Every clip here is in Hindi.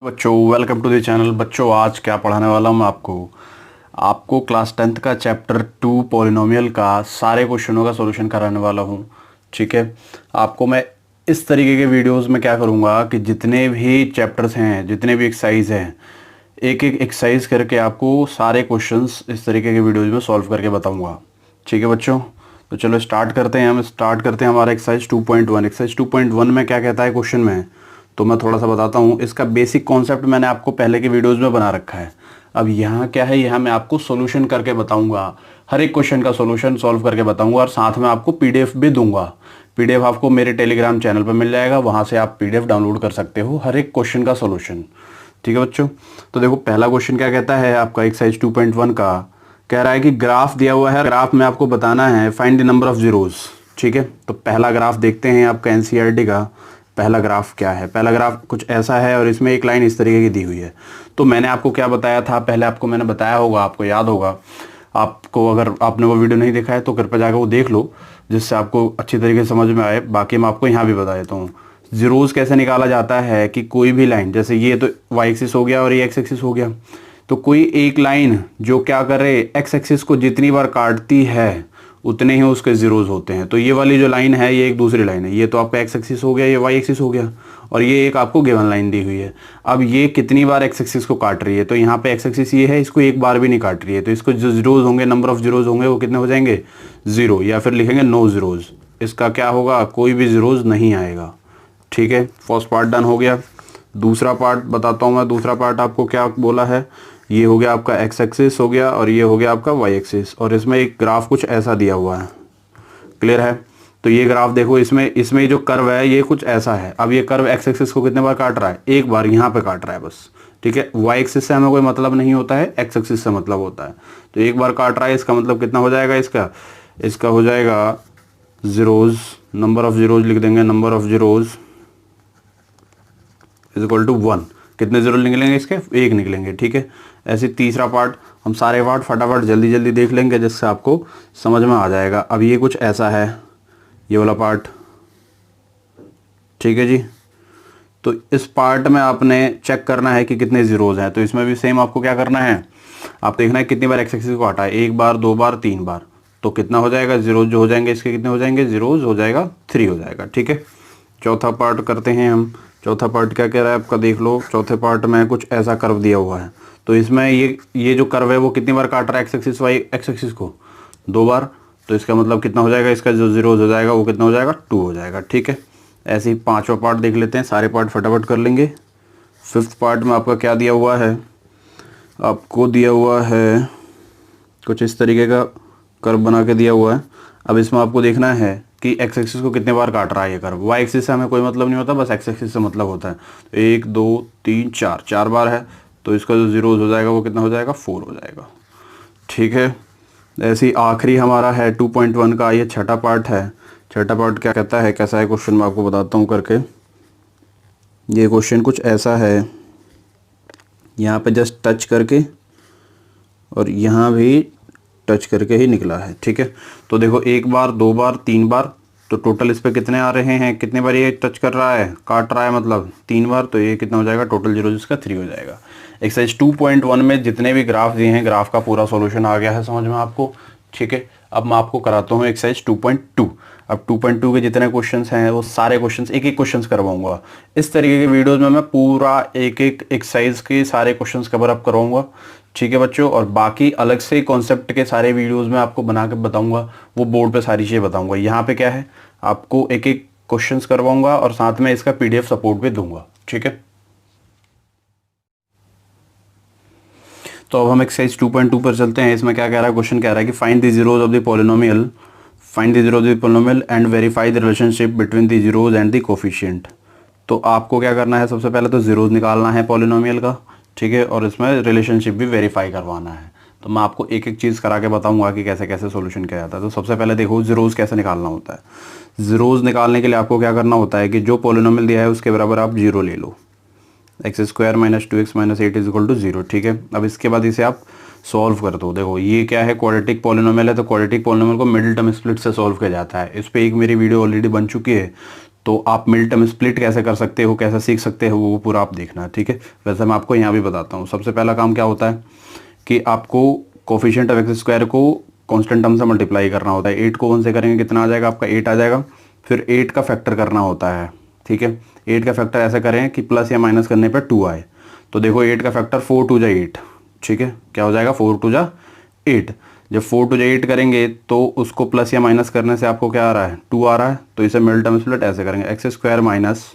बच्चों वेलकम टू द चैनल। बच्चों आज क्या पढ़ाने वाला हूँ मैं आपको क्लास 10th का चैप्टर 2 पॉलिनोमियल का सारे क्वेश्चनों का सॉल्यूशन कराने वाला हूँ। ठीक है, आपको मैं इस तरीके के वीडियोस में क्या करूँगा कि जितने भी चैप्टर्स हैं, जितने भी एक्सरसाइज हैं, एक एक एक्सरसाइज करके आपको सारे क्वेश्चंस इस तरीके के वीडियोज़ में सॉल्व करके बताऊँगा। ठीक है बच्चों, तो चलो स्टार्ट करते हैं। हमारा एक्सरसाइज 2.1। एक्सरसाइज 2.1 में क्या कहता है क्वेश्चन में, तो मैं थोड़ा सा बताता हूँ। इसका बेसिक कॉन्सेप्ट मैंने आपको पहले के वीडियोस में बना रखा है। अब यहाँ क्या है, यहाँ मैं आपको सॉल्यूशन करके बताऊंगा, हर एक क्वेश्चन का सॉल्यूशन सॉल्व करके बताऊंगा और साथ में आपको पीडीएफ भी दूंगा। पीडीएफ आपको मेरे टेलीग्राम चैनल पर मिल जाएगा, वहाँ से आप पीडीएफ डाउनलोड कर सकते हो हर एक क्वेश्चन का सॉल्यूशन। ठीक है बच्चों, तो देखो पहला क्वेश्चन क्या कहता है आपका एक्सरसाइज 2.1 का, कह रहा है कि ग्राफ दिया हुआ है, ग्राफ में आपको बताना है find the number of zeros. ठीक है, तो पहला ग्राफ देखते हैं आपका एनसीईआरटी का। पहला ग्राफ क्या है, पहला ग्राफ कुछ ऐसा है और इसमें एक लाइन इस तरीके की दी हुई है। तो मैंने आपको क्या बताया था, पहले आपको मैंने बताया होगा, आपको याद होगा। आपको अगर आपने वो वीडियो नहीं देखा है तो कृपया जाकर वो देख लो, जिससे आपको अच्छी तरीके से समझ में आए। बाकी मैं आपको यहाँ भी बता देता हूँ जीरोज कैसे निकाला जाता है कि कोई भी लाइन, जैसे ये तो वाई एक्सिस हो गया और ये एक्स एक्सिस हो गया, तो कोई एक लाइन जो क्या करे, एक्स एक्सिस को जितनी बार काटती है उतने ही उसके जीरोज होते हैं। तो ये वाली जो लाइन है ये एक दूसरी लाइन है, ये तो आपका एक्स एक्सिस हो गया, ये वाई एक्सिस हो गया, और ये एक आपको गिवन लाइन दी हुई है। अब ये कितनी बार एक्स एक्सिस को काट रही है, तो यहाँ पे एक्स एक्सिस ये है, इसको एक बार भी नहीं काट रही है, तो इसको जो जीरोज होंगे, नंबर ऑफ जीरोज होंगे वो कितने हो जाएंगे, जीरो, या फिर लिखेंगे नो जीरोज। इसका क्या होगा, कोई भी जीरोज नहीं आएगा। ठीक है, फर्स्ट पार्ट डन हो गया। दूसरा पार्ट बताता हूँ मैं। दूसरा पार्ट आपको क्या बोला है, ये हो गया आपका एक्स एक्सिस हो गया और ये हो गया आपका वाई एक्सिस, और इसमें एक ग्राफ कुछ ऐसा दिया हुआ है। क्लियर है, तो ये ग्राफ देखो, इसमें जो कर्व है ये कुछ ऐसा है। अब ये कर्व एक्स एक्सिस को कितने बार काट रहा है, एक बार यहाँ पे काट रहा है बस। ठीक है, वाई एक्सिस से हमें कोई मतलब नहीं होता है, एक्स एक्सिस से मतलब होता है। तो एक बार काट रहा है, इसका मतलब कितना हो जाएगा, इसका हो जाएगा जीरोज, नंबर ऑफ जीरोज लिख देंगे, number of zeros is equal to 1। कितने जीरो निकलेंगे इसके, एक निकलेंगे। ठीक है, ऐसे तीसरा पार्ट हम सारे पार्ट फटाफट जल्दी जल्दी देख लेंगे, जिससे आपको समझ में आ जाएगा। अब ये कुछ ऐसा है, ये वाला पार्ट। ठीक है जी, तो इस पार्ट में आपने चेक करना है कि कितने जीरोज हैं। तो इसमें भी सेम आपको क्या करना है, आप देखना है कितनी बार एक्स एक्सिस को हटा है, एक बार, दो बार, तीन बार, तो कितना हो जाएगा, जीरोज जो हो जाएंगे इसके कितने हो जाएंगे, जीरोज हो जाएगा 3 हो जाएगा। ठीक है, चौथा पार्ट करते हैं हम। चौथा पार्ट क्या कह रहा है आपका, देख लो। चौथे पार्ट में कुछ ऐसा कर्व दिया हुआ है, तो इसमें ये जो कर्व है वो कितनी बार काट रहा है X axis Y X axis को, 2 बार। तो इसका मतलब कितना हो जाएगा, इसका जो जीरोज हो जाएगा वो कितना हो जाएगा, 2 हो जाएगा। ठीक है, ऐसे ही पांचवा पार्ट देख लेते हैं, सारे पार्ट फटाफट कर लेंगे। फिफ्थ पार्ट में आपका क्या दिया हुआ है, आपको दिया हुआ है कुछ इस तरीके का कर्व बना के दिया हुआ है। अब इसमें आपको देखना है कि एक्स एक्सिस को कितने बार काट रहा है ये कर्व। वाई एक्सिस से हमें कोई मतलब नहीं होता, बस एक्स एक्सिस से मतलब होता है। तो 1 2 3 4, 4 बार है, तो इसका जो जीरोज हो जाएगा वो कितना हो जाएगा, 4 हो जाएगा। ठीक है, ऐसे ही आखिरी हमारा है 2.1 का, ये छठा पार्ट है। छठा पार्ट क्या कहता है, कैसा है क्वेश्चन मैं आपको बताता हूँ करके। ये क्वेश्चन कुछ ऐसा है, यहाँ पे जस्ट टच करके और यहाँ भी टच करके ही निकला है। ठीक है, तो देखो एक बार, दो बार, तीन बार, तो टोटल इस पे कितने आ रहे हैं, कितने बार ये टच कर रहा है, काट रहा है, मतलब 3 बार, तो ये कितना हो जाएगा, टोटल जीरो इसका 3 हो जाएगा। एक्सरसाइज 2.1 में जितने भी ग्राफ दिए हैं, ग्राफ का पूरा सॉल्यूशन आ गया है समझ में आपको। ठीक है, अब मैं आपको कराता हूँ एक्सरसाइज 2.2। अब 2.2 के जितने क्वेश्चंस हैं वो सारे क्वेश्चंस एक एक क्वेश्चंस करवाऊंगा। इस तरीके के वीडियोस में मैं पूरा एक एक एक्सरसाइज के सारे क्वेश्चंस कवर अप करवाऊंगा। ठीक है बच्चों, और बाकी अलग से कॉन्सेप्ट के सारे वीडियोस में आपको बना के बताऊंगा, वो बोर्ड पे सारी चीज़ें बताऊंगा। यहाँ पे क्या है, आपको एक एक क्वेश्चंस करवाऊंगा और साथ में इसका पीडीएफ सपोर्ट भी दूंगा। ठीक है, तो अब हम एक्सरसाइज 2.2 पर चलते हैं। इसमें क्या कह रहा है, क्वेश्चन कह रहा है कि find the zeros of the polynomial, find the zero of the polynomial and verify the relationship between the zeros and the coefficient. तो आपको क्या करना है, सबसे पहले तो जीरोज निकालना है पॉलिनोमियल का। ठीक है, और इसमें रिलेशनशिप भी वेरीफाई करवाना है। तो मैं आपको एक एक चीज़ करा के बताऊंगा कि कैसे कैसे सॉल्यूशन किया जाता है। तो सबसे पहले देखो जीरोज कैसे निकालना होता है। जीरोज निकालने के लिए आपको क्या करना होता है कि जो पॉलिनोमियल दिया है उसके बराबर आप जीरो ले लो, x square minus 2x minus 8 is equal to 0। ठीक है, अब इसके बाद इसे आप सॉल्व कर दो। देखो ये क्या है, क्वाड्रेटिक पॉलिनोमियल है, तो क्वाड्रेटिक पॉलिनोमियल को मिडिल टर्म स्प्लिट से सॉल्व किया जाता है। इस पर एक मेरी वीडियो ऑलरेडी बन चुकी है, तो आप मिड टर्म स्प्लिट कैसे कर सकते हो, कैसे सीख सकते हो, वो पूरा आप देखना है, ठीक है। वैसे मैं आपको यहाँ भी बताता हूँ। सबसे पहला काम क्या होता है कि आपको कोफिशिएंट ऑफ एक्स स्क्वायर को कांस्टेंट टर्म से मल्टीप्लाई करना होता है। 8 को 1 से करेंगे कितना आ जाएगा आपका, 8 आ जाएगा। फिर 8 का फैक्टर करना होता है, ठीक है। 8 का फैक्टर ऐसा करें कि प्लस या माइनस करने पर 2 आए। तो देखो 8 का फैक्टर 4 2 जा 8, ठीक है। क्या हो जाएगा, 4 2 जा 8। जब 4 2 जा 8 करेंगे तो उसको प्लस या माइनस करने से आपको क्या आ रहा है, 2 आ रहा है। तो इसे मिड टर्म स्प्लिट ऐसे करेंगे, X square minus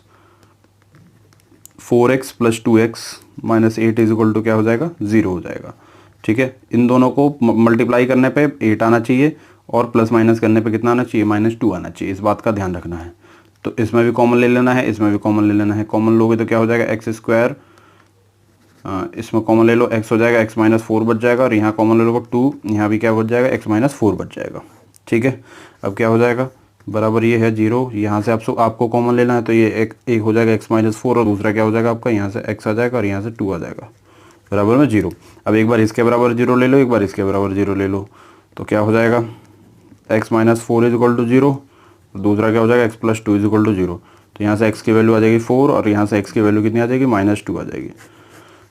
4x plus 2x minus 8 is equal to क्या हो जाएगा, 0 हो जाएगा, ठीक है। इन दोनों को मल्टीप्लाई करने पे 8 आना चाहिए और प्लस माइनस करने पे कितना आना चाहिए, -2 आना चाहिए। इस बात का ध्यान रखना है। तो इसमें भी कॉमन ले लेना है, इसमें भी कॉमन ले लेना है। कॉमन लोगे तो क्या हो जाएगा, एक्स स्क्वायर, इसमें कॉमन ले लो, x हो जाएगा, x माइनस 4 बच जाएगा। और यहाँ कॉमन ले लो 2, यहाँ भी क्या बच जाएगा, x माइनस 4 बच जाएगा, ठीक है। अब क्या हो जाएगा, बराबर ये है 0। यहाँ से आपको कॉमन लेना है तो ये एक हो जाएगा x माइनस 4 और दूसरा क्या हो जाएगा आपका, यहाँ से x आ जाएगा और यहाँ से 2 आ जाएगा, बराबर में 0। अब एक बार इसके बराबर 0 ले लो, एक बार इसके बराबर 0 ले लो, तो क्या हो जाएगा, x minus 4 is equal to 0। दूसरा क्या हो जाएगा, x plus 2 is equal to 0। तो यहाँ से x की वैल्यू आ जाएगी 4 और यहाँ से x की वैल्यू कितनी आ जाएगी, -2 आ जाएगी।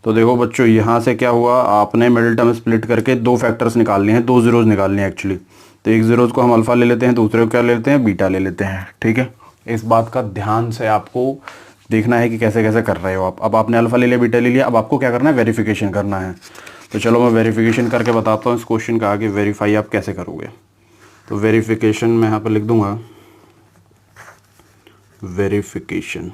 तो देखो बच्चों, यहाँ से क्या हुआ, आपने मिडिल टर्म स्प्लिट करके दो फैक्टर्स निकाल लिए हैं, दो जीरोज निकाल लिए हैं एक्चुअली। तो एक जीरोज को हम अल्फा ले लेते हैं, दूसरे को क्या ले लेते हैं, बीटा ले लेते हैं, ठीक है। इस बात का ध्यान से आपको देखना है कि कैसे कैसे कर रहे हो आप। अब आपने अल्फा ले लिया, बीटा ले लिया, अब आपको क्या करना है, वेरिफिकेशन करना है। तो चलो मैं वेरिफिकेशन करके बताता हूँ इस क्वेश्चन का, आगे वेरीफाई आप कैसे करोगे। तो वेरिफिकेशन मैं यहाँ पर लिख दूंगा, वेरिफिकेशन।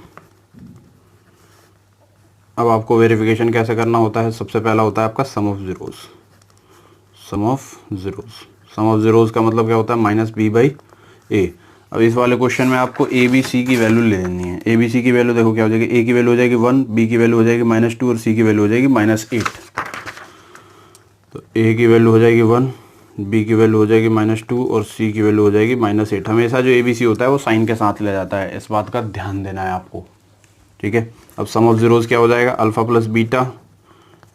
अब आपको वेरिफिकेशन कैसे करना होता है, सबसे पहला होता है आपका sum of zeros. Sum of zeros, sum of zeros का मतलब क्या होता है, -b/a। अब इस वाले क्वेश्चन में आपको a b c की वैल्यू ले लेनी है। a b c की वैल्यू देखो क्या हो जाएगी, a की वैल्यू हो जाएगी 1, b की वैल्यू हो जाएगी -2 और c की वैल्यू हो जाएगी -8। तो a की वैल्यू हो जाएगी 1, b की वैल्यू हो जाएगी -2 और c की वैल्यू हो जाएगी -8। हमेशा जो a b c होता है वो साइन के साथ ले जाता है, इस बात का ध्यान देना है आपको, ठीक है। अब सम ऑफ जीरोज क्या हो जाएगा, alpha plus beta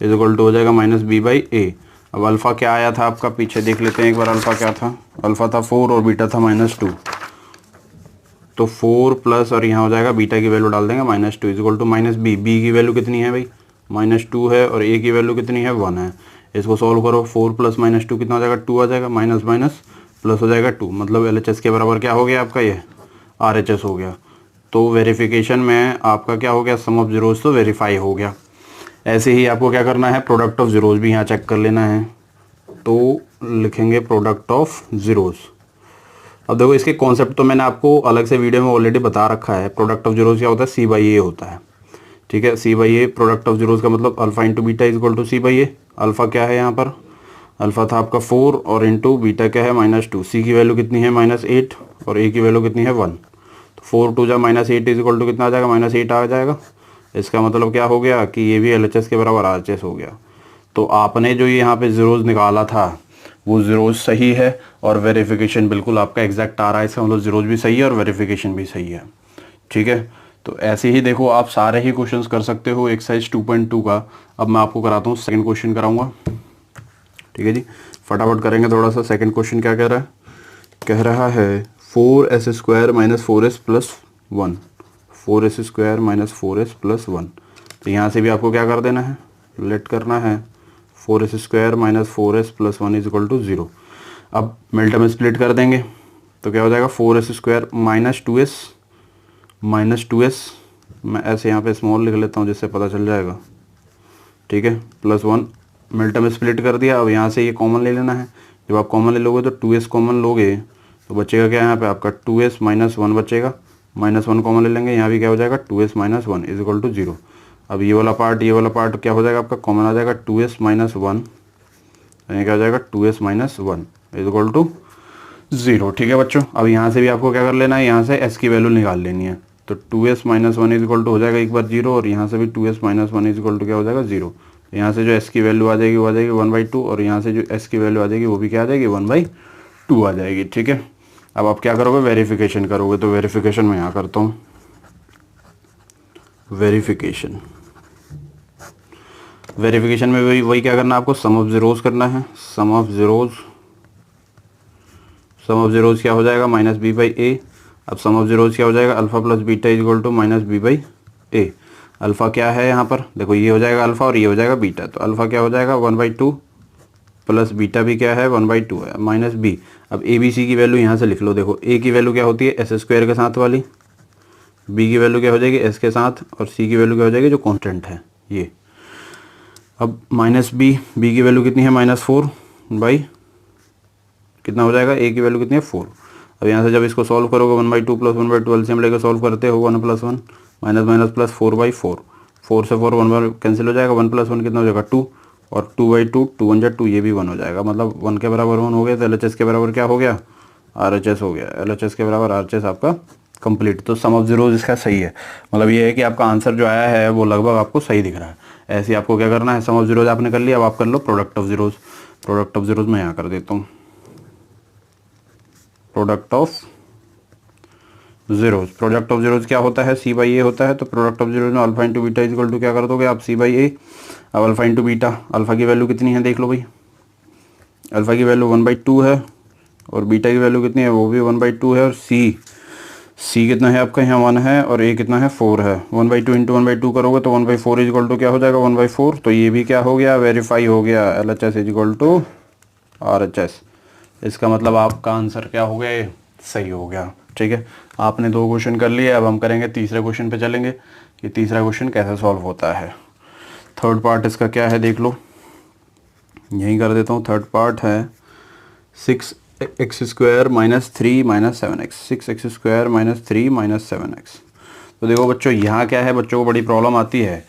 is equal to हो जाएगा -b/a। अब अल्फा क्या आया था आपका, पीछे देख लेते हैं एक बार, अल्फा क्या था, अल्फा था 4 और बीटा था -2। तो 4 प्लस और यहाँ हो जाएगा बीटा की वैल्यू डाल देंगे -2 is equal to -b। b की वैल्यू कितनी है भाई, -2 है और a की वैल्यू कितनी है, 1 है। इसको सॉल्व करो, 4 प्लस -2 कितना हो जाएगा, 2 आ जाएगा, माइनस माइनस प्लस हो जाएगा 2, मतलब LHS के बराबर क्या हो गया आपका, ये RHS हो गया। तो वेरिफिकेशन में आपका क्या हो गया, सम ऑफ जीरोज तो वेरीफाई हो गया। ऐसे ही आपको क्या करना है, प्रोडक्ट ऑफ जीरोज भी यहाँ चेक कर लेना है। तो लिखेंगे प्रोडक्ट ऑफ जीरोज। अब देखो इसके कॉन्सेप्ट तो मैंने आपको अलग से वीडियो में ऑलरेडी बता रखा है। प्रोडक्ट ऑफ जीरोज क्या होता है, c/a होता है, ठीक है। c/a प्रोडक्ट ऑफ जीरोज का मतलब alpha into beta is equal to c/a। Alpha क्या है यहाँ पर, अल्फा था आपका 4 और इंटू बीटा क्या है -2। c की वैल्यू कितनी है, -8 और a की वैल्यू कितनी है, 1। 4 2 जा -8 इज इक्वल टू कितना आ जाएगा, -8 आ जाएगा। इसका मतलब क्या हो गया कि ये भी LHS के बराबर RHS हो गया। तो आपने जो यहाँ पे जीरोज निकाला था वो जीरोज सही है और वेरिफिकेशन बिल्कुल आपका एग्जैक्ट आ रहा है। इसका मतलब जीरोज भी सही है और वेरिफिकेशन भी सही है, ठीक है। तो ऐसे ही देखो आप सारे ही क्वेश्चंस कर सकते हो एक्सरसाइज 2.2 का। अब मैं आपको कराता हूँ सेकंड क्वेश्चन कराऊंगा, ठीक है जी। फटाफट करेंगे थोड़ा सा। सेकंड क्वेश्चन क्या कह रहा है, कह रहा है 4s² - 4s + 1, 4s² - 4s + 1। तो यहाँ से भी आपको क्या कर देना है, लेट करना है 4s² - 4s + 1 is equal to 0। अब मिड टर्म स्प्लिट कर देंगे तो क्या हो जाएगा, 4s² - 2s, मैं ऐसे यहाँ पे स्मॉल लिख लेता हूँ जिससे पता चल जाएगा, ठीक है, +1। मिड टर्म स्प्लिट कर दिया। अब यहाँ से ये कॉमन ले लेना है। जब आप कॉमन ले लोगे तो 2s कॉमन लोगे तो बचेगा क्या, यहाँ पे आपका 2s - 1 बचेगा। -1 कॉमन ले लेंगे, यहाँ भी क्या हो जाएगा, 2s - 1 इज इक्वल टू 0। अब ये वाला पार्ट क्या हो जाएगा आपका, कॉमन आ जाएगा 2s - 1, यानी क्या हो जाएगा 2s - 1 इज इक्वल टू 0, ठीक है बच्चों। अब यहाँ से भी आपको क्या कर लेना है, यहाँ से s की वैल्यू निकाल लेनी है। तो 2s - 1 इज इक्वल टू हो जाएगा एक बार 0 और यहाँ से भी 2s - 1 इज इक्वल टू क्या हो जाएगा 0। यहाँ से जो s की वैल्यू आ जाएगी वो आ जाएगी 1/2 और यहाँ से जो s की वैल्यू आ जाएगी वो भी क्या आ जाएगी 1/2 आ जाएगी, ठीक है। अब आप क्या करोगे, वेरिफिकेशन करोगे। तो वेरिफिकेशन मैं यहाँ करता हूँ, वेरिफिकेशन में वही क्या करना है आपको, सम ऑफ जीरोज करना है। सम ऑफ जीरोज क्या हो जाएगा, -b/a। अब सम ऑफ जीरोज क्या हो जाएगा, alpha plus beta is equal to minus B by A. Alpha क्या है यहाँ पर, देखो ये हो जाएगा अल्फा और ये हो जाएगा बीटा, तो अल्फा क्या हो जाएगा 1/2 प्लस बीटा भी क्या है 1/2 है माइनस बी। अब ए बी सी की वैल्यू यहाँ से लिख लो, देखो ए की वैल्यू क्या होती है एस स्क्वायर के साथ वाली, बी की वैल्यू क्या हो जाएगी एस के साथ, और सी की वैल्यू क्या हो जाएगी जो कांस्टेंट है ये। अब माइनस बी, बी की वैल्यू कितनी है -4 बाई कितना हो जाएगा, ए की वैल्यू कितनी है 4। अब यहाँ से जब इसको सॉल्व करोगे 1/2 प्लस 1/2 एलसीएम लेकर सॉल्व करते हो 1 + 1 माइनस माइनस प्लस 4/4, 4 से 4 1 बार कैंसिल हो जाएगा, 1 + 1 कितना हो जाएगा 2, और 2/2 2 1 2 ये भी 1 हो जाएगा, मतलब 1 के बराबर 1 हो गया। तो LHS के बराबर क्या हो गया RHS हो गया, LHS के बराबर RHS आपका कंप्लीट। तो सम ऑफ जीरोज इसका सही है, मतलब ये है कि आपका आंसर जो आया है वो लगभग आपको सही दिख रहा है। ऐसे आपको क्या करना है, सम ऑफ जीरोज आपने कर लिया, अब आप कर लो product of zeros. Product of zeros मैं यहाँ कर देता हूँ, product of zeros. Product of zeros क्या होता है, C बाई ए होता है। तो प्रोडक्ट ऑफ जीरोज में alpha into beta is equal to क्या कर दोगे आप, C बाई ए। अब अल्फा इंटू बीटा, अल्फा की वैल्यू कितनी है देख लो भाई, अल्फा की वैल्यू 1/2 है और बीटा की वैल्यू कितनी है वो भी 1/2 है, और सी कितना है आपका यहाँ 1 है और ए कितना है 4 है। 1/2 इंटू 1/2 करोगे तो 1/4 इज इक्वल टू क्या हो जाएगा 1/4। तो ये भी क्या हो गया वेरीफाई हो गया, LHS is equal to RHS। इसका मतलब आपका आंसर क्या हो गया, ये सही हो गया। ठीक है, आपने 2 क्वेश्चन कर लिए, अब हम करेंगे तीसरे क्वेश्चन पे चलेंगे कि तीसरा क्वेश्चन कैसे सॉल्व होता है। थर्ड पार्ट इसका क्या है देख लो, यहीं कर देता हूँ। थर्ड पार्ट है 6x² - 3 - 7x, 6x² - 3 - 7x। तो देखो बच्चों यहाँ क्या है, बच्चों को बड़ी प्रॉब्लम आती है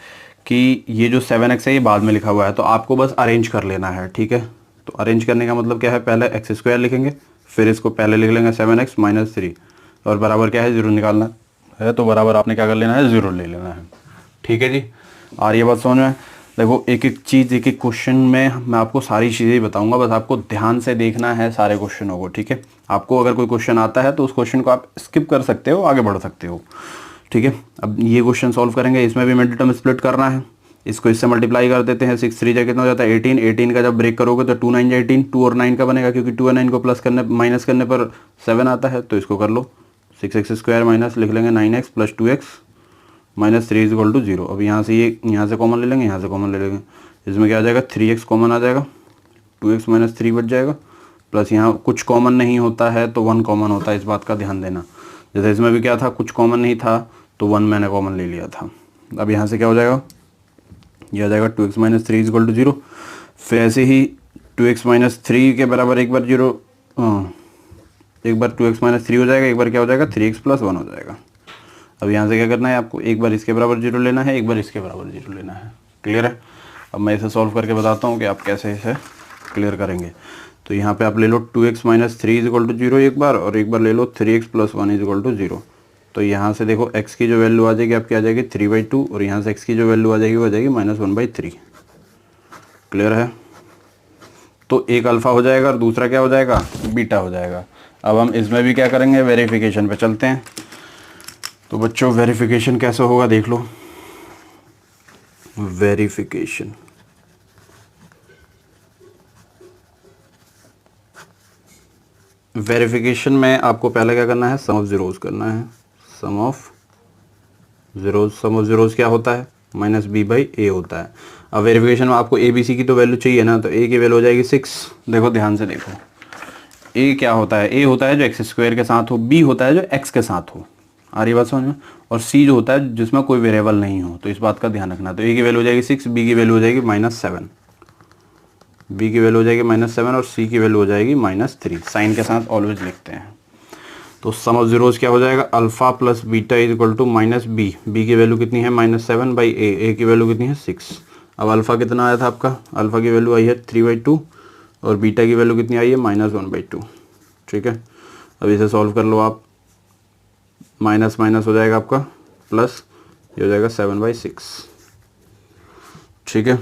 कि ये जो 7x है ये बाद में लिखा हुआ है, तो आपको बस अरेंज कर लेना है। ठीक है, तो अरेंज करने का मतलब क्या है, पहले x² लिखेंगे, फिर इसको पहले लिख लेंगे 7x - 3, और बराबर क्या है 0 निकालना है, तो बराबर आपने क्या कर लेना है 0 ले लेना है। ठीक है जी, और ये बात समझ में। देखो एक एक चीज़, एक एक क्वेश्चन में मैं आपको सारी चीज़ें बताऊंगा, बस आपको ध्यान से देखना है सारे क्वेश्चनों को। ठीक है, आपको अगर कोई क्वेश्चन आता है तो उस क्वेश्चन को आप स्किप कर सकते हो, आगे बढ़ सकते हो। ठीक है, अब ये क्वेश्चन सॉल्व करेंगे, इसमें भी मिड टर्म स्प्लिट करना है। इसको इससे मल्टीप्लाई कर देते हैं, 6 3 जा कितना हो जाता है 18, 18 का जब ब्रेक करोगे तो 2 9 जा 18, 2 और 9 का बनेगा, क्योंकि 2 और 9 को प्लस करने माइनस करने पर 7 आता है, तो इसको कर लो 6x² माइनस लिख लेंगे 9x plus 2x minus 3 is equal to 0। अब यहाँ से ये यहाँ से कॉमन ले लेंगे, यहाँ से कॉमन ले लेंगे, इसमें क्या आ जाएगा 3x कॉमन आ जाएगा, 2x माइनस 3 बच जाएगा, प्लस यहाँ कुछ कॉमन नहीं होता है तो 1 कॉमन होता है, इस बात का ध्यान देना। जैसे इसमें भी क्या था, कुछ कॉमन नहीं था तो 1 मैंने कॉमन ले लिया था। अब यहाँ से क्या हो जाएगा, यह आ जाएगा 2x minus 3 is equal to 0। फिर ऐसे ही 2x माइनस 3 के बराबर एक बार 0, एक बार 2x माइनस 3 हो जाएगा, एक बार क्या हो जाएगा 3x प्लस 1 हो जाएगा। अब यहाँ से क्या करना है आपको, एक बार इसके बराबर 0 लेना है, एक बार इसके बराबर 0 लेना है। क्लियर है, अब मैं इसे सॉल्व करके बताता हूँ कि आप कैसे इसे क्लियर करेंगे। तो यहाँ पे आप ले लो 2x minus 3 is equal to 0 एक बार, और एक बार ले लो 3x plus 1 is equal to 0। तो यहाँ से देखो x की जो वैल्यू आ जाएगी आपकी आ जाएगी 3/2, और यहाँ से x की जो वैल्यू आ जाएगी वो आ जाएगी -1/3। क्लियर है, तो एक अल्फ़ा हो जाएगा और दूसरा क्या हो जाएगा बीटा हो जाएगा। अब हम इसमें भी क्या करेंगे, वेरिफिकेशन पे चलते हैं। तो बच्चों वेरिफिकेशन कैसे होगा देख लो, वेरिफिकेशन में आपको पहले क्या करना है, सम ऑफ जीरोज करना है। सम ऑफ जीरोज क्या होता है, -b/a होता है। अब वेरिफिकेशन में आपको a b c की तो वैल्यू चाहिए ना, तो a की वैल्यू हो जाएगी 6। देखो ध्यान से देखो, a क्या होता है, a होता है जो x² के साथ हो, b होता है जो x के साथ हो, आ रही बात समझ में, और c जो होता है जिसमें कोई वेरिएबल नहीं हो। तो इस बात का ध्यान रखना। तो a की वैल्यू हो जाएगी 6, b की वैल्यू हो जाएगी -7, b की वैल्यू हो जाएगी -7 और c की वैल्यू हो जाएगी -3। साइन के साथ ऑलवेज लिखते हैं। तो सम ऑफ जीरोज क्या हो जाएगा, alpha plus beta is equal to -b, b की वैल्यू कितनी है -7/a, a की वैल्यू कितनी है 6। अब अल्फा कितना आया था आपका, अल्फा की वैल्यू आई है 3/2 और बीटा की वैल्यू कितनी आई है -1/2। ठीक है, अब इसे सॉल्व कर लो आप, माइनस माइनस हो जाएगा आपका प्लस, ये हो जाएगा 7/6। ठीक है,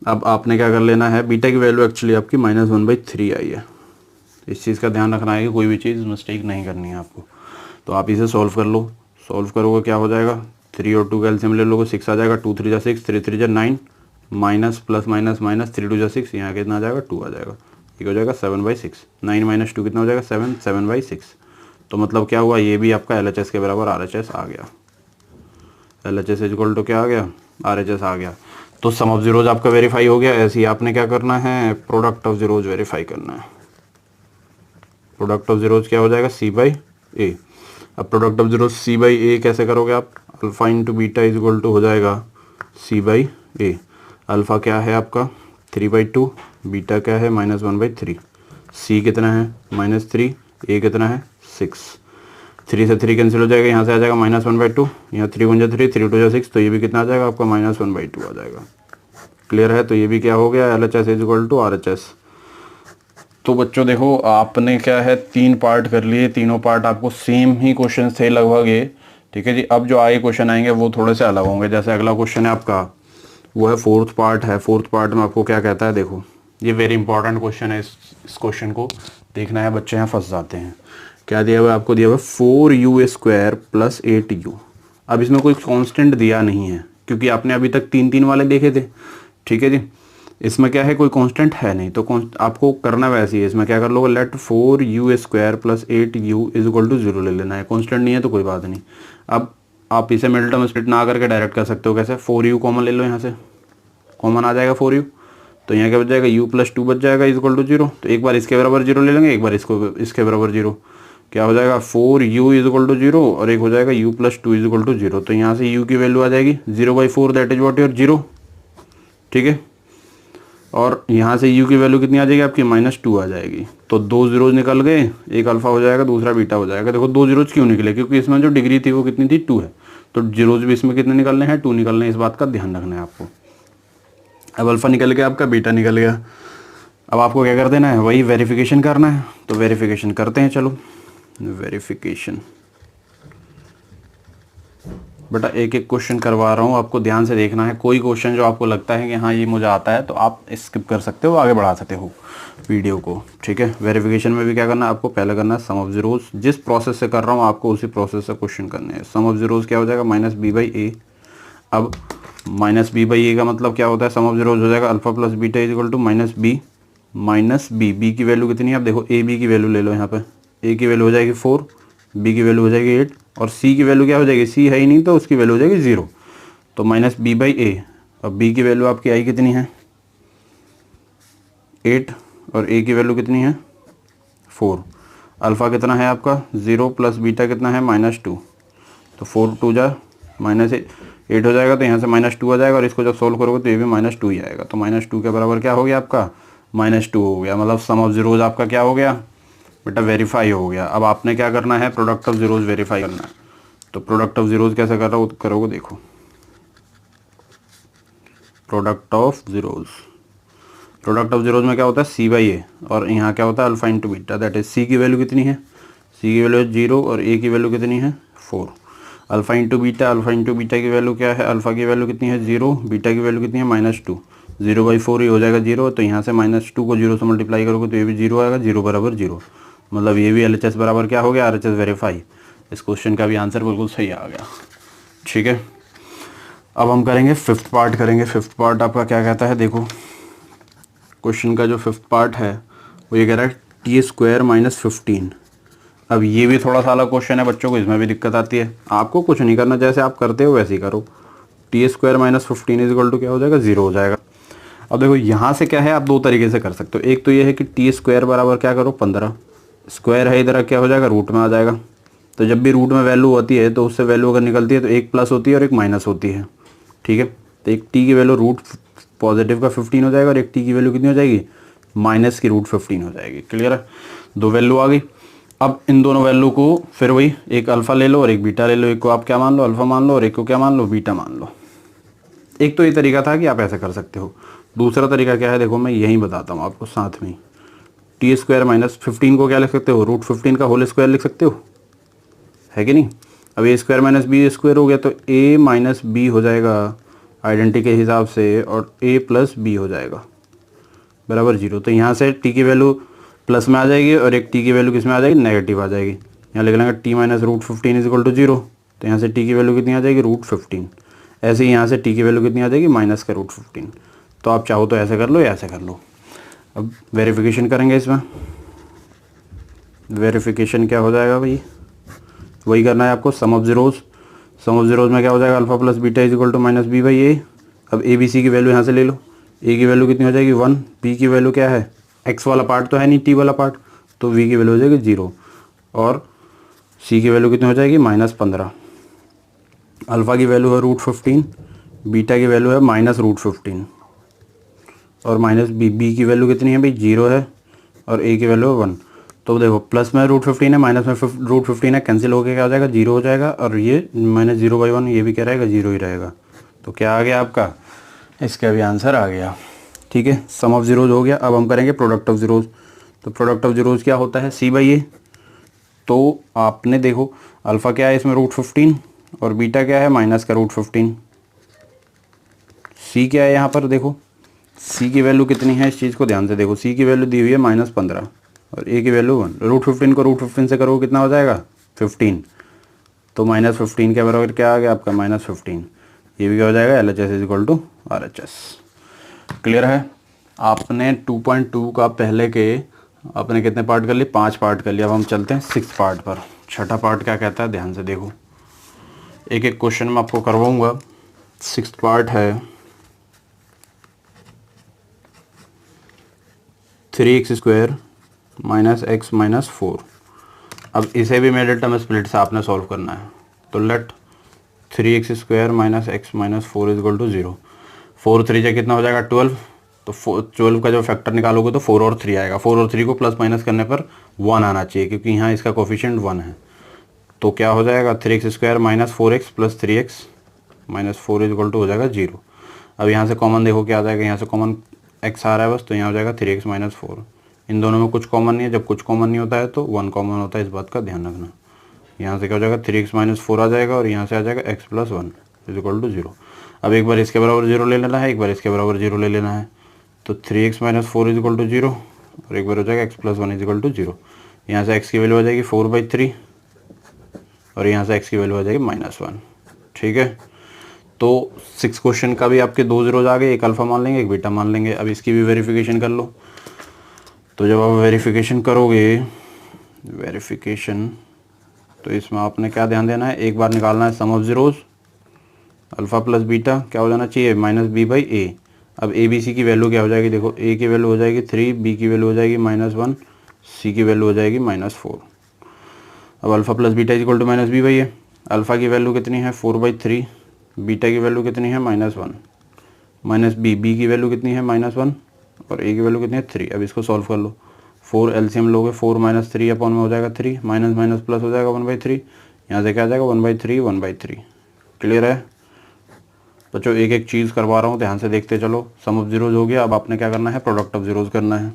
अब आपने क्या कर लेना है, बीटा की वैल्यू एक्चुअली आपकी -1/3 आई है। इस चीज़ का ध्यान रखना है कि कोई भी चीज़ मिस्टेक नहीं करनी है आपको। तो आप इसे सॉल्व कर लो, सॉल्व करोगे क्या हो जाएगा, 3 और 2 का एलसीएम ले लोगे, 6 आ जाएगा, 2 3 जा 6, 3 3 जा 9, माइनस प्लस माइनस माइनस 3 2 जा 6, यहाँ कितना आ जाएगा 2 आ जाएगा, ठीक हो जाएगा 7/6। 9 - 2 कितना हो जाएगा 7, 7/6। तो मतलब क्या हुआ, ये भी आपका LHS के बराबर RHS आ गया। LHS इक्वल टू क्या आ गया, RHS आ गया। तो सम ऑफ जीरोज आपका वेरीफाई हो गया। ऐसे ही आपने क्या करना है, प्रोडक्ट ऑफ जीरोज वेरीफाई करना है। प्रोडक्ट ऑफ जीरोज क्या हो जाएगा, C/A। अब प्रोडक्ट ऑफ जीरोज C/A कैसे करोगे आप, alpha into beta is equal to हो जाएगा C/A। अल्फा क्या है आपका 3/2, बीटा क्या है -1/3। C कितना है -3, A कितना है 6। 3 से 3 कैंसिल हो जाएगा, यहाँ से आ जाएगा -1/2, यहाँ 3 1 3, 3 2 6, तो ये भी कितना आ जाएगा आपका -1/2 आ जाएगा। क्लियर है, तो ये भी क्या हो गया, LHS is equal to RHS। तो बच्चों देखो, आपने क्या है 3 पार्ट कर लिए, तीनों पार्ट आपको सेम ही क्वेश्चन थे लगभग ये, ठीक है जी। अब जो आगे क्वेश्चन आएंगे वो थोड़े से अलग होंगे। जैसे अगला क्वेश्चन है आपका, वो है 4th पार्ट है। 4th पार्ट में आपको क्या कहता है, देखो ये वेरी इंपॉर्टेंट क्वेश्चन है, इस क्वेश्चन को देखना है, बच्चे यहाँ फंस जाते हैं। क्या दिया हुआ है आपको, दिया हुआ 4u² + 8u। अब इसमें कोई कांस्टेंट दिया नहीं है, क्योंकि आपने अभी तक 3 वाले देखे थे, ठीक है जी। इसमें क्या है, कोई कांस्टेंट है नहीं, तो आपको करना वैसे ही है। इसमें क्या कर लोगे, late 4u² + 8u is equal to 0 ले लेना है। कांस्टेंट नहीं है तो कोई बात नहीं। अब आप इसे मिडिल टर्म स्प्लिट ना करके डायरेक्ट कर सकते हो। कैसे, 4u कॉमन ले लो, यहाँ से कॉमन आ जाएगा 4u, तो यहाँ क्या बच जाएगा, u + 2 बच जाएगा इज इक्वल टू 0। तो एक बार इसके बराबर 0 ले लेंगे, एक बार इसके बराबर 0। क्या हो जाएगा, 4u इज इक्वल टू 0 और एक हो जाएगा u + 2 इज इक्वल टू 0। तो यहाँ से u की वैल्यू आ जाएगी 0/4, दैट इज वॉट योर 0, ठीक है। और यहाँ से u की वैल्यू कितनी आ जाएगी आपकी, -2 आ जाएगी। तो 2 जीरोज निकल गए, एक अल्फा हो जाएगा, दूसरा बीटा हो जाएगा। देखो 2 जीरोज क्यों निकले, क्योंकि इसमें जो डिग्री थी वो कितनी थी, 2 है। तो जीरोज भी इसमें कितने निकलने हैं, 2 निकलने हैं। इस बात का ध्यान रखना है आपको। अब अल्फा निकल गया आपका, बीटा निकल गया। अब आपको क्या कर देना है, वही वेरिफिकेशन करना है। तो वेरिफिकेशन करते हैं, चलो वेरिफिकेशन। बेटा एक एक क्वेश्चन करवा रहा हूँ, आपको ध्यान से देखना है। कोई क्वेश्चन जो आपको लगता है कि हाँ ये मुझे आता है, तो आप स्किप कर सकते हो, आगे बढ़ा सकते हो वीडियो को, ठीक है। वेरिफिकेशन में भी क्या करना है आपको, पहले करना है सम ऑफ जीरोज। जिस प्रोसेस से कर रहा हूँ आपको उसी प्रोसेस से क्वेश्चन करने हैं। सम ऑफ जीरोज क्या हो जाएगा, -b/a। अब -b/a का मतलब क्या होता है, सम ऑफ जीरोज हो जाएगा alpha + beta is equal to -b। b की वैल्यू कितनी है, आप देखो a b की वैल्यू ले लो। यहाँ पे a की वैल्यू हो जाएगी 4, b की वैल्यू हो जाएगी 8 और c की वैल्यू क्या हो जाएगी, c है ही नहीं तो उसकी वैल्यू हो जाएगी 0। तो -b/a। अब b की वैल्यू आपकी आई कितनी है 8 और a की वैल्यू कितनी है 4। अल्फ़ा कितना है आपका 0 + बीटा कितना है -2। तो 4 2 जा -8 हो जाएगा, तो यहाँ से -2 आ जाएगा और इसको जब सोल्व करोगे तो ये भी -2 ही आएगा। तो -2 के बराबर क्या हो गया आपका, -2 हो गया। मतलब सम ऑफ जीरोज आपका क्या हो गया बेटा, वेरीफाई हो गया। अब आपने क्या करना है, प्रोडक्ट ऑफ जीरोज वेरीफाई करना है। तो प्रोडक्ट ऑफ जीरोज कैसे करोगे, देखो product of zeros. Product of zeros में क्या होता है, C/A और यहाँ क्या होता है alpha into beta. That is C की वैल्यू कितनी है, C की वैल्यू 0 और A की वैल्यू कितनी है 4। Alpha into beta, alpha into beta की वैल्यू क्या है, अल्फा की वैल्यू कितनी है 0, बीटा की वैल्यू कितनी है -2। 0/4 ही हो जाएगा 0। तो यहाँ से -2 को 0 से मल्टीप्लाई करोगे तो ये भी 0 आएगा, 0 बराबर 0। मतलब ये भी LHS बराबर क्या हो गया, RHS वेरीफाई। इस क्वेश्चन का भी आंसर बिल्कुल सही आ गया, ठीक है। अब हम करेंगे 5th पार्ट करेंगे। 5th पार्ट आपका क्या कहता है, देखो क्वेश्चन का जो 5th पार्ट है वो ये कह रहा है t² - 15। अब ये भी थोड़ा सा अलग क्वेश्चन है बच्चों को, इसमें भी दिक्कत आती है। आपको कुछ नहीं करना, जैसे आप करते हो वैसे ही करो। t² - 15 इज इक्वल टू क्या हो जाएगा, 0 हो जाएगा। अब देखो यहाँ से क्या है, आप 2 तरीके से कर सकते हो। एक तो ये है कि t² बराबर क्या करो 15, स्क्वायर है इधर क्या हो जाएगा, रूट में आ जाएगा। तो जब भी रूट में वैल्यू होती है तो उससे वैल्यू अगर निकलती है तो एक प्लस होती है और एक माइनस होती है, ठीक है। तो एक t की वैल्यू रूट पॉजिटिव का 15 हो जाएगा और एक t की वैल्यू कितनी हो जाएगी, माइनस की √15 हो जाएगी। क्लियर है, 2 वैल्यू आ गई। अब इन दोनों वैल्यू को फिर वही एक अल्फा ले लो और एक बीटा ले लो। एक को आप क्या मान लो, अल्फा मान लो, और एक को क्या मान लो, बीटा मान लो। एक तो ये तरीका था कि आप ऐसे कर सकते हो। दूसरा तरीका क्या है, देखो मैं यही बताता हूँ आपको साथ में। t² - 15 को क्या लिख सकते हो, √15 का होल स्क्वायर लिख सकते हो, है कि नहीं। अब a² - b² हो गया तो a - b हो जाएगा आइडेंटिटी के हिसाब से, और a + b हो जाएगा बराबर 0। तो यहाँ से t की वैल्यू प्लस में आ जाएगी और एक t की वैल्यू किस में आ जाएगी, नेगेटिव आ जाएगी। यहाँ लिख लेंगे t - √15 इज इक्वल टू 0। तो यहाँ से t की वैल्यू कितनी आ जाएगी, √15। ऐसे ही यहाँ से t की वैल्यू कितनी आ जाएगी, माइनस का √15। तो आप चाहो तो ऐसे कर लो या ऐसे कर लो। अब वेरिफिकेशन करेंगे इसमें। वेरिफिकेशन क्या हो जाएगा भाई, वही करना है आपको, sum of zeros. Sum of zeros में क्या हो जाएगा, alpha plus beta is equal to minus B by A. अब ए बी सी की वैल्यू यहाँ से ले लो। ए की वैल्यू कितनी हो जाएगी 1, बी की वैल्यू क्या है, एक्स वाला पार्ट तो है नहीं, टी वाला पार्ट, तो वी की वैल्यू हो जाएगी 0 और सी की वैल्यू कितनी हो जाएगी -15। अल्फ़ा की वैल्यू है √15, बीटा की वैल्यू है -√15 और माइनस बी की वैल्यू कितनी है भाई 0 है और ए की वैल्यू है 1। तो देखो प्लस में √15 है, माइनस में √15 है, कैंसिल होकर क्या हो जाएगा 0 हो जाएगा और ये -0/1 ये भी क्या रहेगा 0 ही रहेगा। तो क्या आ गया आपका, इसका भी आंसर आ गया। ठीक है, सम ऑफ जीरोज हो गया। अब हम करेंगे प्रोडक्ट ऑफ जीरोज। तो प्रोडक्ट ऑफ जीरोज क्या होता है, C/A। तो आपने देखो अल्फ़ा क्या है इसमें √15 और बीटा क्या है माइनस का √15। सी क्या है यहाँ पर देखो, सी की वैल्यू कितनी है, इस चीज़ को ध्यान से देखो, सी की वैल्यू दी हुई है -15 और ए की वैल्यू 1। √15 को √15 से करो कितना हो जाएगा 15, तो -15 के बराबर क्या आ गया आपका -15। ये भी क्या हो जाएगा LHS is equal to RHS। Clear है। आपने 2.2 का पहले के आपने कितने पार्ट कर लिए, 5 पार्ट कर लिया। अब हम चलते हैं 6 पार्ट पर। छठा पार्ट क्या कहता है, ध्यान से देखो, एक एक क्वेश्चन मैं आपको करवाऊंगा। 6th पार्ट है 3x² - x - 4। अब इसे भी मिडिल टर्म स्प्लिट से आपने सॉल्व करना है। तो let 3x² - x - 4 is equal to 0। 4 3 से कितना हो जाएगा 12। तो 12 का जो फैक्टर निकालोगे तो 4 और 3 आएगा। 4 और 3 को प्लस माइनस करने पर 1 आना चाहिए क्योंकि यहाँ इसका कोफिशिएंट 1 है। तो क्या हो जाएगा 3x² - 4x + 3x - 4 is equal to हो जाएगा 0। अब यहाँ से कॉमन देखो क्या आ जाएगा, यहाँ से कॉमन x आ रहा है बस, तो यहाँ हो जाएगा 3x - 4। इन दोनों में कुछ कॉमन नहीं है, जब कुछ कॉमन नहीं होता है तो 1 कॉमन होता है, इस बात का ध्यान रखना। यहाँ से क्या हो जाएगा 3x - 4 आ जाएगा और यहाँ से आ जाएगा x + 1 इज इक्वल टू 0। अब एक बार इसके बराबर 0 ले लेना है, एक बार इसके बराबर 0 ले लेना है। तो 3x - 4 इज इक्वल टू 0 और एक बार हो जाएगा x + 1 इज इक्वल टू 0। यहाँ से x की वैल्यू आ जाएगी 4/3 और यहाँ से x की वैल्यू आ जाएगी -1। ठीक है, तो 6 क्वेश्चन का भी आपके 2 जीरोज आ गए, एक अल्फा मान लेंगे एक बीटा मान लेंगे। अब इसकी भी वेरिफिकेशन कर लो। तो जब आप वेरिफिकेशन करोगे तो इसमें आपने क्या ध्यान देना है, एक बार निकालना है sum of zeros. Alpha plus beta क्या हो जाना चाहिए -b/a। अब ए बी सी की वैल्यू क्या हो जाएगी, देखो a की वैल्यू हो जाएगी 3, b की वैल्यू हो जाएगी -1, c की वैल्यू हो जाएगी -4। अब alpha plus beta is equal to -b/a। Alpha की वैल्यू कितनी है 4/3, बीटा की वैल्यू कितनी है -1, b की वैल्यू कितनी है -1 और a की वैल्यू कितनी है 3। अब इसको सॉल्व कर लो। 4 एलसीएम लोगे, 4 - 3 अपॉन में हो जाएगा 3, माइनस माइनस प्लस हो जाएगा 1/3। यहाँ से क्या आ जाएगा 1/3 1/3। क्लियर है बच्चों, एक एक चीज़ करवा रहा हूँ, ध्यान से देखते चलो। सम ऑफ जीरोज हो गया, अब आपने क्या करना है प्रोडक्ट ऑफ जीरोज करना है।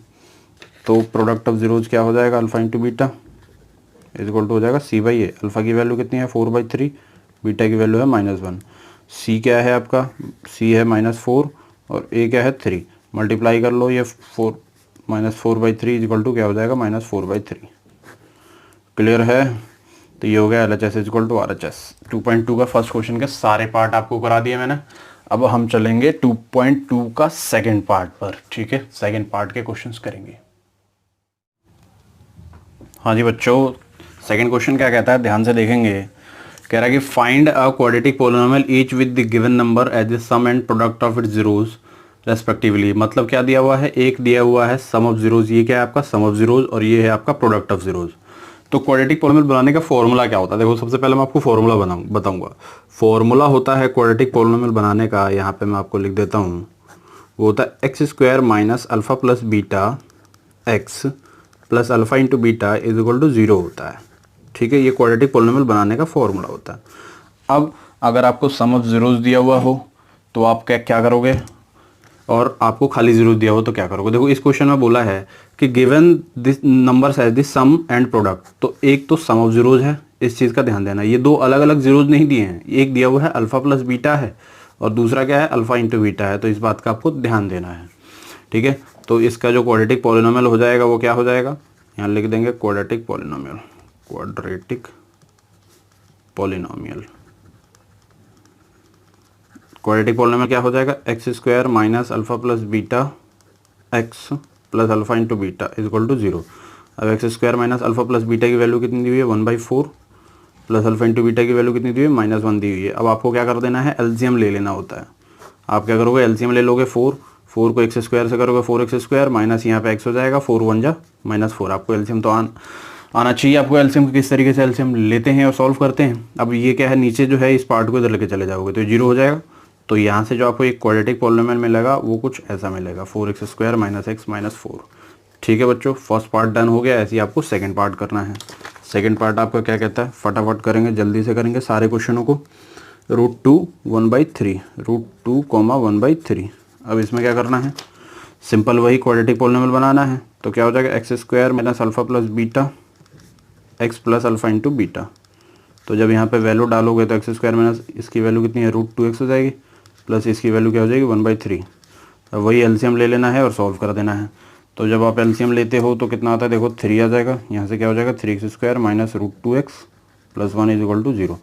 तो प्रोडक्ट ऑफ जीरोज क्या हो जाएगा, alpha into beta is equal to हो जाएगा C/A। अल्फ़ा की वैल्यू कितनी है 4/3, बीटा की वैल्यू है -1, C क्या है आपका, C है -4 और A क्या है 3। मल्टीप्लाई कर लो, ये 4 -4/3 इज इक्वल टू क्या हो जाएगा -4/3। क्लियर है। तो ये हो गया LHS is equal to RHS। 2.2 का फर्स्ट क्वेश्चन के सारे पार्ट आपको करा दिए मैंने। अब हम चलेंगे 2.2 का सेकंड पार्ट पर। ठीक है, सेकंड पार्ट के क्वेश्चंस करेंगे। हाँ जी बच्चों, सेकंड क्वेश्चन क्या कहता है, ध्यान से देखेंगे। कह रहा है कि find a quadratic polynomial each with the given number as the sum and product of its zeros respectively. मतलब क्या दिया हुआ है, एक दिया हुआ है सम ऑफ जीरोज, ये क्या है आपका सम ऑफ जीरोज और ये है आपका प्रोडक्ट ऑफ जीरोज। तो क्वाड्रेटिक पोलिनोमियल बनाने का फॉर्मूला क्या होता है, देखो सबसे पहले मैं आपको फॉर्मूला बताऊंगा। फॉर्मूला होता है क्वाड्रेटिक पोलिनोमियल बनाने का, यहाँ पे मैं आपको लिख देता हूँ, वो होता है x² - alpha plus beta x plus alpha into beta is equal to 0 होता है। ठीक है, ये क्वाड्रेटिक पोलिनोमियल बनाने का फॉर्मूला होता है। अब अगर आपको सम ऑफ जीरोज दिया हुआ हो तो आप क्या करोगे, और आपको खाली जीरो दिया हो तो क्या करोगे। देखो इस क्वेश्चन में बोला है कि given this numbers as this sum and product. तो एक तो सम ऑफ जीरोज है, इस चीज़ का ध्यान देना। ये दो अलग अलग जीरोज नहीं दिए हैं, एक दिया हुआ है अल्फ़ा प्लस बीटा है और दूसरा क्या है अल्फ़ा इंटू बीटा है। तो इस बात का आपको ध्यान देना है। ठीक है, तो इसका जो क्वाड्रेटिक पॉलिनोमियल हो जाएगा वो क्या हो जाएगा, यहाँ लिख देंगे quadratic polynomial. Quadratic polynomial, quadratic polynomial क्या हो जाएगा, x² - alpha plus beta x plus alpha into beta is equal to 0। अब x² - अल्फ़ा प्लस बीटा की वैल्यू कितनी दी हुई है 1/4 प्लस अल्फा इंटू बीटा की वैल्यू कितनी दी हुई है, -1 दी हुई है। अब आपको क्या कर देना है, एलसीएम ले लेना होता है। आप क्या करोगे, एलसीएम ले लोगे 4 को एक्स स्क्वायर से करोगे 4x स्क्वायर माइनस यहाँ पे एक्स हो जाएगा, 4 1 जा -4। आपको एलसीएम तो आना चाहिए आपको। एलसीएम किस तरीके से एलसीएम लेते हैं और सॉल्व करते हैं। अब ये क्या है, नीचे जो है इस पार्ट को इधर लेके चले जाओगे तो 0 हो जाएगा। तो यहाँ से जो आपको एक क्वाड्रेटिक पॉलिनोमियल मिलेगा वो कुछ ऐसा मिलेगा, 4x square minus x minus 4। ठीक है बच्चों, फर्स्ट पार्ट डन हो गया। ऐसे ही आपको सेकंड पार्ट करना है। सेकंड पार्ट आपका क्या कहता है, फटाफट करेंगे, जल्दी से करेंगे सारे क्वेश्चनों को। √2 1/3, √2 1/3। अब इसमें क्या करना है, सिंपल वही क्वाड्रेटिक पॉलिनोमियल बनाना है। तो क्या हो जाएगा, x square minus alpha plus beta x plus alpha into beta. तो जब यहाँ पे वैल्यू डालोगे तो एक्स स्क्वायर माइनस इसकी वैल्यू कितनी है, √2x हो जाएगी, प्लस इसकी वैल्यू क्या हो जाएगी 1/3। अब वही एलसीएम ले लेना है और सॉल्व कर देना है। तो जब आप एलसीएम लेते हो तो कितना आता है, देखो 3 आ जाएगा। यहाँ से क्या हो जाएगा, 3x square minus √2x plus 1 = 0।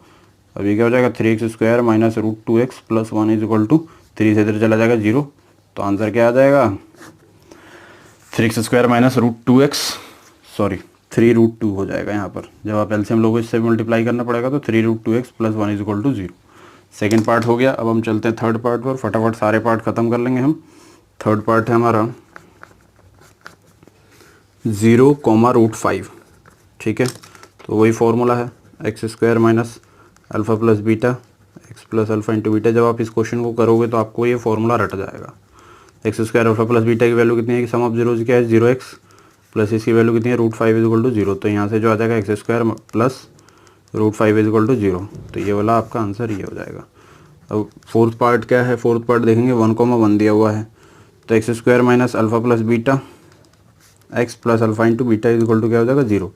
अब ये क्या हो जाएगा, 3x square minus √2x plus 1 = 3 से इधर चला जाएगा 0। तो आंसर क्या आ जाएगा, 3x square minus √2x, sorry 3√2 हो जाएगा यहाँ पर। जब आप एलसीएम लोगों इससे मल्टीप्लाई करना पड़ेगा तो 3√2x प्लस 1 = 0। सेकेंड पार्ट हो गया। अब हम चलते हैं थर्ड पार्ट पर, फटाफट सारे पार्ट खत्म कर लेंगे हम। थर्ड पार्ट है हमारा 0, √5। ठीक है, तो वही फॉर्मूला है, x square minus alpha plus beta x plus alpha into beta. जब आप इस क्वेश्चन को करोगे तो आपको ये फॉर्मूला रट जाएगा। X square alpha plus beta की वैल्यू कितनी है, सम ऑफ जीरोज क्या है 0x, प्लस इसकी वैल्यू कितनी है √5 = 0। तो यहाँ से जो आ जाएगा एक्स स्क्वायर प्लस √5 = 0। तो ये वाला आपका आंसर ये हो जाएगा। अब फोर्थ पार्ट क्या है, फोर्थ पार्ट देखेंगे 1, 1 दिया हुआ है। तो x square minus alpha plus beta x plus alpha into beta = क्या हो जाएगा 0।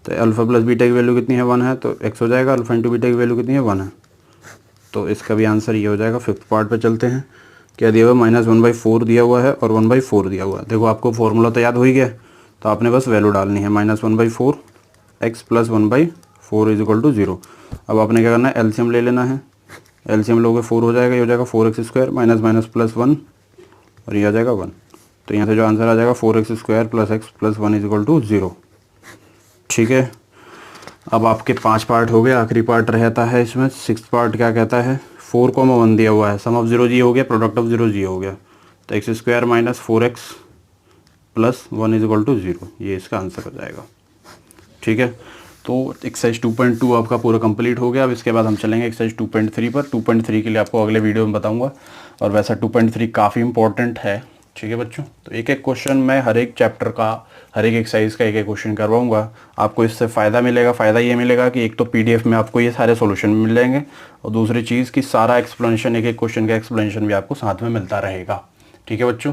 तो अल्फ़ा प्लस बीटा की वैल्यू कितनी है 1 है, तो x हो जाएगा, अल्फ़ा इंटू बीटा की वैल्यू कितनी है 1 है। तो इसका भी आंसर ये हो जाएगा। फिफ्थ पार्ट पे चलते हैं। क्या दिया हुआ है, -1/4 दिया हुआ है और 1/4 दिया हुआ है। देखो आपको फॉर्मूला तो याद हो ही गया, तो आपने बस वैल्यू डालनी है, -1/4 एक्स प्लस 1/4 = 0। अब आपने क्या करना है, एलसीएम ले लेना है। एलसीएम लोगे 4 हो जाएगा, ये हो जाएगा 4x square minus minus plus 1 और ये आ जाएगा 1। तो यहाँ से जो आंसर आ जाएगा 4x square plus x plus 1 = 0। ठीक है, अब आपके 5 पार्ट हो गए। आखिरी पार्ट रहता है इसमें, सिक्स्थ पार्ट क्या कहता है, 4, 1 दिया हुआ है, सम ऑफ 0 जी हो गया, प्रोडक्ट ऑफ 0 जी हो गया। तो x square minus 4x plus 1 = 0, ये इसका आंसर हो जाएगा। ठीक है, तो एक्सरसाइज 2.2 आपका पूरा कंप्लीट हो गया। अब इसके बाद हम चलेंगे एक्सरसाइज 2.3 पर। 2.3 के लिए आपको अगले वीडियो में बताऊंगा, और वैसा 2.3 काफ़ी इंपॉर्टेंट है। ठीक है बच्चों, तो एक एक क्वेश्चन मैं हर एक चैप्टर का, हर एक एक्सरसाइज का एक एक क्वेश्चन करवाऊंगा। आपको इससे फ़ायदा मिलेगा। फ़ायदा ये मिलेगा कि एक तो PDF में आपको ये सारे सॉल्यूशन मिल जाएंगे, और दूसरी चीज़ कि सारा एक्सप्लेनेशन, एक एक क्वेश्चन का एक्सप्लेनेशन भी आपको साथ में मिलता रहेगा। ठीक है बच्चों।